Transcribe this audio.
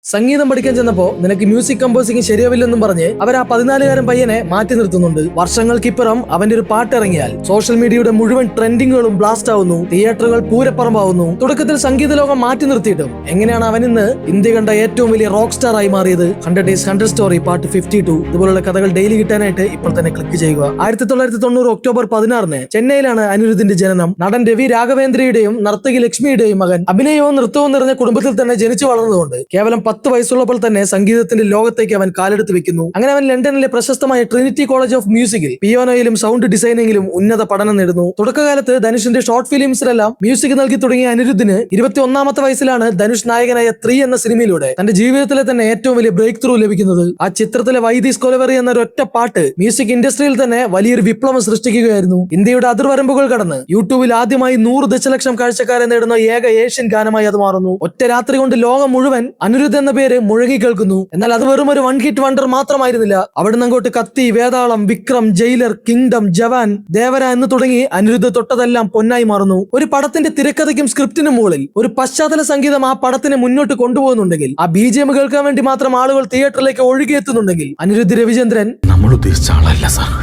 സംഗീതം പഠിക്കാൻ ചെന്നപ്പോ നിനക്ക് മ്യൂസിക് കമ്പോസിംഗ് ശരിയാവില്ലെന്നും പറഞ്ഞ് അവർ ആ 14-കാരൻ പയ്യനെ മാറ്റി നിർത്തുന്നുണ്ട്. വർഷങ്ങൾക്കിപ്പുറം അവന്റെ ഒരു പാട്ട് ഇറങ്ങിയാൽ സോഷ്യൽ മീഡിയയുടെ മുഴുവൻ ട്രെൻഡിങ്ങുകളും ബ്ലാസ്റ്റ് ആവുന്നു, തിയേറ്ററുകൾ പൂരപ്പറമ്പാവുന്നു. തുടക്കത്തിൽ സംഗീത ലോകം മാറ്റി നിർത്തിയിട്ടും എങ്ങനെയാണ് അവൻ ഇന്ന് ഇന്ത്യ കണ്ട ഏറ്റവും വലിയ റോക്ക് സ്റ്റാർ ആയി മാറിയത്? 100 Days 100 Story പാർട്ട് 52 ഇതുപോലുള്ള കഥകൾ ഡെയിലി കിട്ടാനായിട്ട് ഇപ്പോൾ തന്നെ ക്ലിക്ക് ചെയ്യുക. 1990 ഒക്ടോബർ 16 ചെന്നൈയിലാണ് അനിരുദ്ധിന്റെ ജനനം. നടൻ രവി രാഘവേന്ദ്രയുടെയും നർത്തകി ലക്ഷ്മിയുടെയും മകൻ. അഭിനയവും നൃത്തവും നിറഞ്ഞ കുടുംബത്തിൽ തന്നെ ജനിച്ചു വളർന്നതുകൊണ്ട് കേവലം 10 വയസ്സുള്ളപ്പോൾ തന്നെ സംഗീതത്തിന്റെ ലോകത്തേക്ക് അവൻ കാലെടുത്ത് വെക്കുന്നു. അങ്ങനെ അവൻ ലണ്ടനിലെ പ്രശസ്തമായ ട്രിനിറ്റി കോളേജ് ഓഫ് മ്യൂസിക്കിൽ പിയാനോയിലും സൗണ്ട് ഡിസൈനിങ്ങിലും ഉന്നത പഠനം നേടുന്നു. തുടക്കകാലത്ത് ധനുഷിന്റെ ഷോർട്ട് ഫിലിംസിലെല്ലാം മ്യൂസിക് നൽകി തുടങ്ങിയ അനിരുദ്ധിന് 21-ാമത്തെ വയസ്സിലാണ് ധനുഷ് നായകനായ 3 എന്ന സിനിമയിലൂടെ തന്റെ ജീവിതത്തിലെ തന്നെ ഏറ്റവും വലിയ ബ്രേക്ക് ത്രൂ ലഭിക്കുന്നത്. ആ ചിത്രത്തിലെ വൈദീസ് കൊലവെറി എന്ന ഒരൊറ്റ പാട്ട് മ്യൂസിക് ഇൻഡസ്ട്രിയിൽ തന്നെ വലിയൊരു വിപ്ലവം സൃഷ്ടിക്കുകയായിരുന്നു. ഇന്ത്യയുടെ അതിർവരമ്പുകൾ കടന്ന് യൂട്യൂബിൽ ആദ്യമായി 100 ദശലക്ഷം കാഴ്ചക്കാരെ നേടുന്ന ഏക ഏഷ്യൻ ഗാനമായി അത് മാറുന്നു. ഒറ്റ രാത്രി കൊണ്ട് ലോകം മുഴുവൻ അനിരുദ്ധ് എന്ന പേര് മുഴങ്ങി കേൾക്കുന്നു. എന്നാൽ അത് വെറും ഒരു 1 ഹിറ്റ് വണ്ടർ മാത്രമായിരുന്നില്ല. അവിടുന്ന് അങ്ങോട്ട് കത്തി, വേതാളം, വിക്രം, ജയിലർ, കിങ്ഡം, ജവാൻ, ദേവര എന്ന് തുടങ്ങി അനിരുദ്ധ് തൊട്ടതെല്ലാം പൊന്നായി മാറുന്നു. ഒരു പടത്തിന്റെ തിരക്കഥയ്ക്കും സ്ക്രിപ്റ്റിനും മുകളിൽ ഒരു പശ്ചാത്തല സംഗീതം ആ പടത്തിനെ മുന്നോട്ട് കൊണ്ടുപോകുന്നുണ്ടെങ്കിൽ, ആ BGM കേൾക്കാൻ വേണ്ടി മാത്രം ആളുകൾ തിയേറ്ററിലേക്ക് ഒഴുകിയെത്തുന്നുണ്ടെങ്കിൽ, അനിരുദ്ധ് രവിചന്ദ്രൻ നമ്മൾ ഉദ്ദേശിച്ച ആളല്ല സാർ.